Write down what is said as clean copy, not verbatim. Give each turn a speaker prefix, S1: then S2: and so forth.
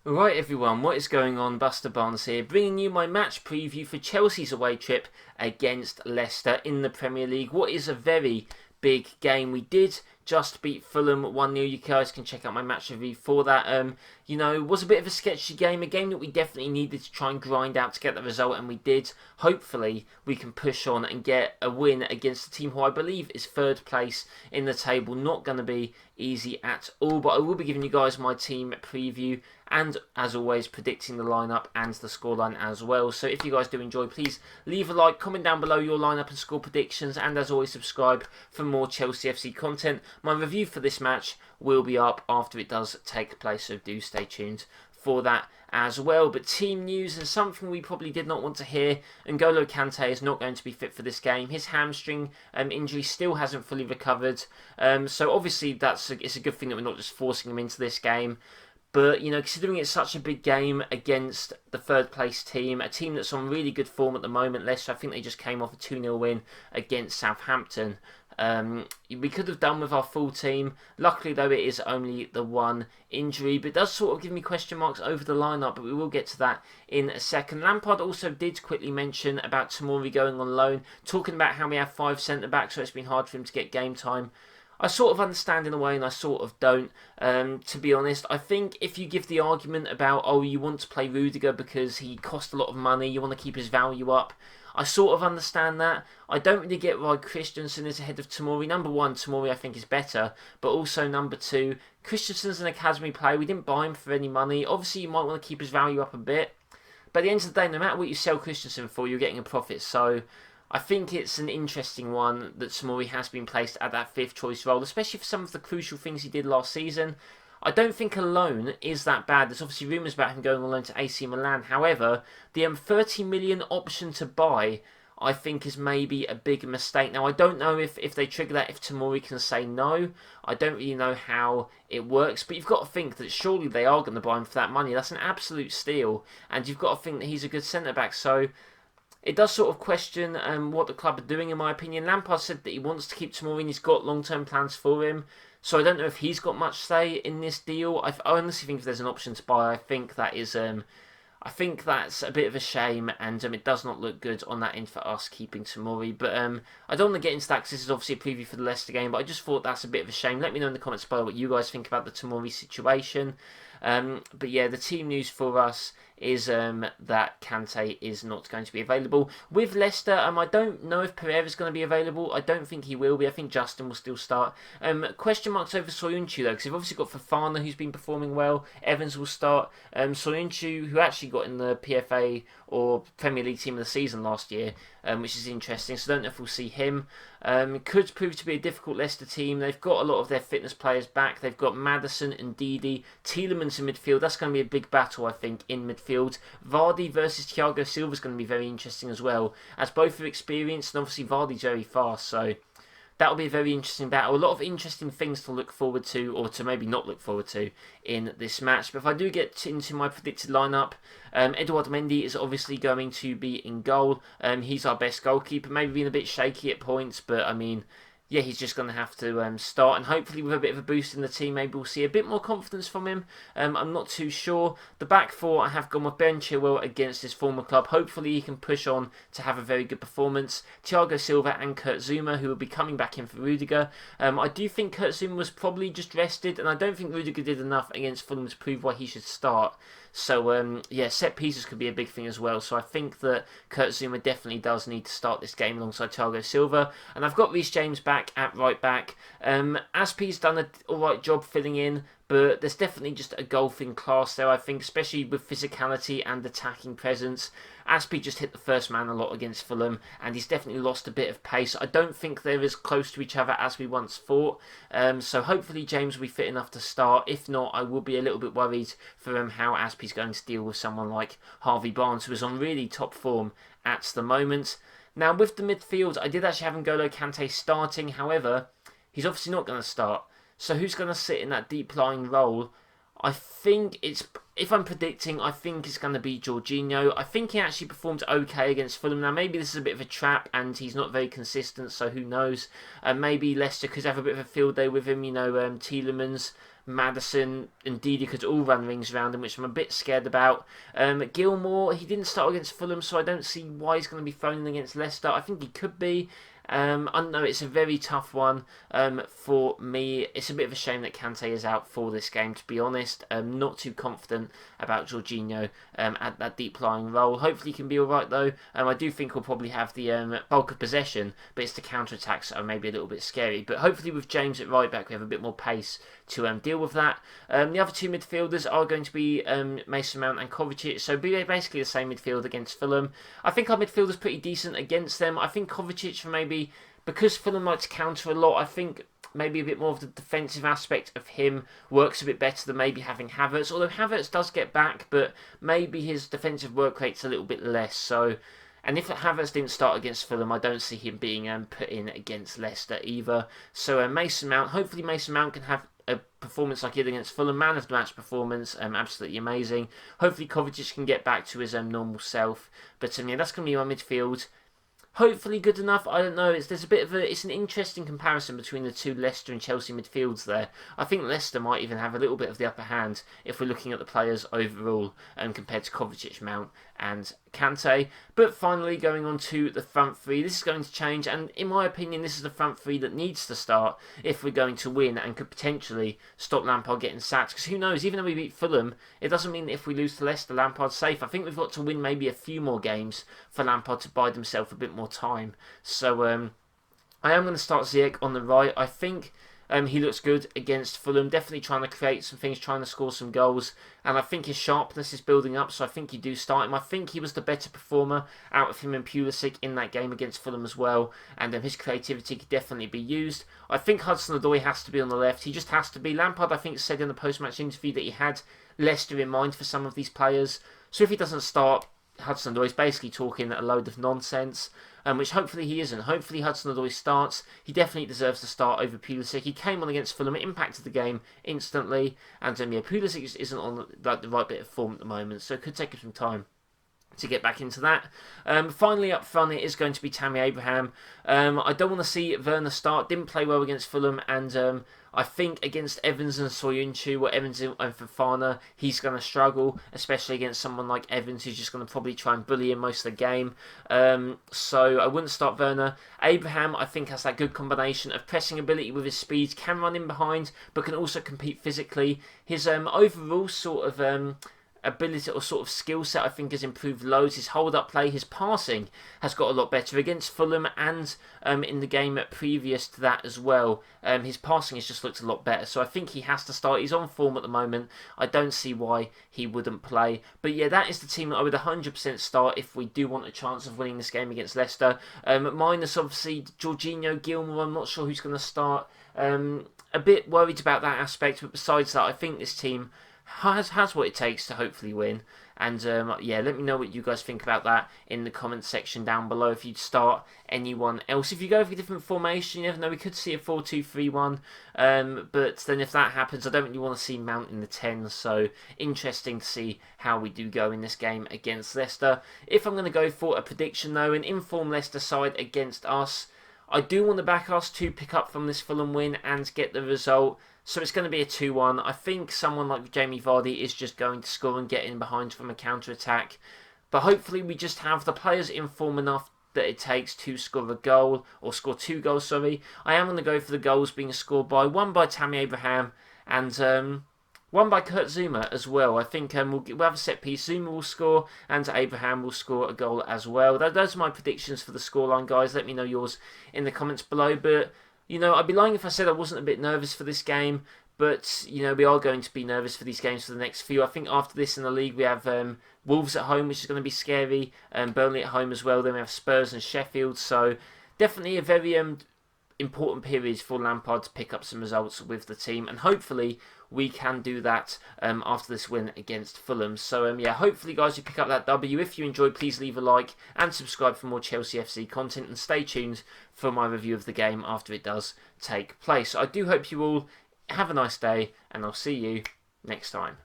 S1: Right everyone, what is going on? BusterBarnes here, bringing you my match preview for Chelsea's away trip against Leicester in the Premier League. What is a very big game. We did just beat Fulham 1-0. You guys can check out my match review for that. Was a bit of a sketchy game, a game that we definitely needed to try and grind out to get the result, and we did. Hopefully, we can push on and get a win against a team who I believe is third place in the table. Not going to be easy at all, but I will be giving you guys my team preview and, as always, predicting the lineup and the scoreline as well. So if you guys do enjoy, please leave a like, comment down below your lineup and score predictions, and as always, subscribe for more Chelsea FC content. My review for this match will be up after it does take place, so do stay tuned for that as well. But team news is something we probably did not want to hear. N'Golo Kante is not going to be fit for this game. His hamstring injury still hasn't fully recovered. So obviously it's a good thing that we're not just forcing him into this game. But, considering it's such a big game against the third place team, a team that's on really good form at the moment, Leicester, I think they just came off a 2-0 win against Southampton. We could have done with our full team. Luckily, though, it is only the one injury. But it does sort of give me question marks over the lineup, but we will get to that in a second. Lampard also did quickly mention about Tomori going on loan, talking about how we have 5 centre-backs, so it's been hard for him to get game time. I sort of understand in a way and I sort of don't, to be honest. I think if you give the argument about, you want to play Rudiger because he cost a lot of money, you want to keep his value up, I sort of understand that. I don't really get why Christensen is ahead of Tomori. Number one, Tomori I think is better, but also number two, Christensen's an academy player. We didn't buy him for any money. Obviously you might want to keep his value up a bit, but at the end of the day, no matter what you sell Christensen for, you're getting a profit, so I think it's an interesting one that Tomori has been placed at that 5th choice role, especially for some of the crucial things he did last season. I don't think a loan is that bad. There's obviously rumours about him going on loan to AC Milan. However, the 30 million option to buy, I think, is maybe a big mistake. Now, I don't know if they trigger that, if Tomori can say no. I don't really know how it works, but you've got to think that surely they are going to buy him for that money. That's an absolute steal, and you've got to think that he's a good centre-back, so it does sort of question what the club are doing, in my opinion. Lampard said that he wants to keep Tomori and he's got long-term plans for him. So I don't know if he's got much say in this deal. I honestly think if there's an option to buy, I think that is, I think that's a bit of a shame, and it does not look good on that end for us keeping Tomori. But I don't want to get into that because this is obviously a preview for the Leicester game, but I just thought that's a bit of a shame. Let me know in the comments below what you guys think about the Tomori situation. But yeah, the team news for us is that Kante is not going to be available. With Leicester, I don't know if Pereira's going to be available. I don't think he will be. I think Justin will still start. Question marks over Soyuncu though, because they've obviously got Fofana, who's been performing well. Evans will start. Soyuncu, who actually got in the PFA or Premier League team of the season last year, which is interesting. So I don't know if we'll see him. Could prove to be a difficult Leicester team. They've got a lot of their fitness players back. They've got Maddison and Didi, Tielemans in midfield. That's going to be a big battle, I think, in midfield. Vardy versus Thiago Silva is going to be very interesting as well, as both are experienced, and obviously Vardy's very fast, so that'll be a very interesting battle. A lot of interesting things to look forward to, or to maybe not look forward to, in this match. But if I do get into my predicted lineup, Eduardo Mendy is obviously going to be in goal. He's our best goalkeeper, maybe being a bit shaky at points, but I mean, yeah, he's just going to have to start, and hopefully with a bit of a boost in the team, maybe we'll see a bit more confidence from him. I'm not too sure. The back four, I have gone with Ben Chilwell against his former club. Hopefully he can push on to have a very good performance. Thiago Silva and Kurt Zouma, who will be coming back in for Rudiger. I do think Kurt Zouma was probably just rested, and I don't think Rudiger did enough against Fulham to prove why he should start. So, yeah, set pieces could be a big thing as well. So I think that Kurt Zouma definitely does need to start this game alongside Thiago Silva. And I've got Reece James back at right back. Aspie's done an alright job filling in, but there's definitely just a golfing class there, I think, especially with physicality and attacking presence. Aspie just hit the first man a lot against Fulham, and he's definitely lost a bit of pace. I don't think they're as close to each other as we once thought, so hopefully James will be fit enough to start. If not, I will be a little bit worried for how Aspie's going to deal with someone like Harvey Barnes, who is on really top form at the moment. Now, with the midfield, I did actually have N'Golo Kante starting, however, he's obviously not going to start. So who's going to sit in that deep-lying role? I think if I'm predicting, I think it's going to be Jorginho. I think he actually performed okay against Fulham. Now, maybe this is a bit of a trap and he's not very consistent, so who knows. Maybe Leicester could have a bit of a field day with him. Tielemans, Maddison and Didi could all run rings around him, which I'm a bit scared about. Gilmour, he didn't start against Fulham, so I don't see why he's going to be thrown in against Leicester. I think he could be. I don't know, it's a very tough one for me. It's a bit of a shame that Kante is out for this game, to be honest. Not too confident about Jorginho at that deep-lying role. Hopefully he can be alright though. I do think he'll probably have the bulk of possession, but it's the counter-attacks that are maybe a little bit scary. But hopefully with James at right-back we have a bit more pace to deal with that. The other two midfielders are going to be Mason Mount and Kovacic, so basically the same midfield against Fulham. I think our midfield is pretty decent against them. I think Kovacic maybe, because Fulham likes to counter a lot, I think maybe a bit more of the defensive aspect of him works a bit better than maybe having Havertz, although Havertz does get back, but maybe his defensive work rate's a little bit less, so... And if Havertz didn't start against Fulham, I don't see him being put in against Leicester either. So Mason Mount, hopefully Mason Mount can have a performance like he did against Fulham, man of the match performance, absolutely amazing. Hopefully Kovacic can get back to his normal self. But yeah, that's going to be my midfield. Hopefully good enough. I don't know. It's an interesting comparison between the two Leicester and Chelsea midfields there. I think Leicester might even have a little bit of the upper hand if we're looking at the players overall compared to Kovacic, Mount and Kante. But finally, going on to the front three, this is going to change, and in my opinion, this is the front three that needs to start if we're going to win and could potentially stop Lampard getting sacked. Because who knows, even though we beat Fulham, it doesn't mean that if we lose to Leicester, Lampard's safe. I think we've got to win maybe a few more games for Lampard to buy himself a bit more time. So I am going to start Ziyech on the right. I think he looks good against Fulham, definitely trying to create some things, trying to score some goals, and I think his sharpness is building up, so I think you do start him. I think he was the better performer out of him and Pulisic in that game against Fulham as well, and his creativity could definitely be used. I think Hudson-Odoi has to be on the left, he just has to be. Lampard, I think, said in the post-match interview that he had Leicester in mind for some of these players, so if he doesn't start, Hudson-Odoi is basically talking a load of nonsense, which hopefully he isn't. Hopefully Hudson-Odoi starts. He definitely deserves to start over Pulisic. He came on against Fulham, it impacted the game instantly, and Pulisic just isn't on the right bit of form at the moment, so it could take him some time to get back into that. Finally up front it is going to be Tammy Abraham. I don't want to see Werner start. Didn't play well against Fulham, and I think against Evans and Soyuncu or Evans and Fofana, he's going to struggle, especially against someone like Evans who's just going to probably try and bully him most of the game. So I wouldn't start Werner. Abraham, I think, has that good combination of pressing ability with his speed, can run in behind, but can also compete physically. His overall sort of ability or sort of skill set, I think, has improved loads. His hold-up play, his passing has got a lot better against Fulham, and in the game previous to that as well. His passing has just looked a lot better, so I think he has to start. He's on form at the moment. I don't see why he wouldn't play. But yeah, that is the team that I would 100% start if we do want a chance of winning this game against Leicester. Minus obviously Jorginho, Gilmour. I'm not sure who's going to start. A bit worried about that aspect, but besides that, I think this team has what it takes to hopefully win. And yeah, let me know what you guys think about that in the comments section down below. If you'd start anyone else, if you go for a different formation, you never know, we could see a 4-2-3-1. But then if that happens, I don't really want to see Mount in the 10. So interesting to see how we do go in this game against Leicester. If I'm going to go for a prediction though, an informed Leicester side against us, I do want to back us to pick up from this Fulham win and get the result. So it's going to be a 2-1. I think someone like Jamie Vardy is just going to score and get in behind from a counter-attack. But hopefully we just have the players in form enough that it takes to score a goal, or score 2 goals, sorry. I am going to go for the goals being scored by, one by Tammy Abraham and one by Kurt Zouma as well. I think we'll have a set piece. Zouma will score and Abraham will score a goal as well. Those are my predictions for the scoreline, guys. Let me know yours in the comments below. But you know, I'd be lying if I said I wasn't a bit nervous for this game, but you know, we are going to be nervous for these games for the next few. I think after this in the league we have Wolves at home, which is going to be scary, and Burnley at home as well. Then we have Spurs and Sheffield, so definitely a very important period for Lampard to pick up some results with the team, and hopefully we can do that after this win against Fulham. So yeah, hopefully guys you pick up that W. If you enjoyed, please leave a like and subscribe for more Chelsea FC content, and stay tuned for my review of the game after it does take place. I do hope you all have a nice day, and I'll see you next time.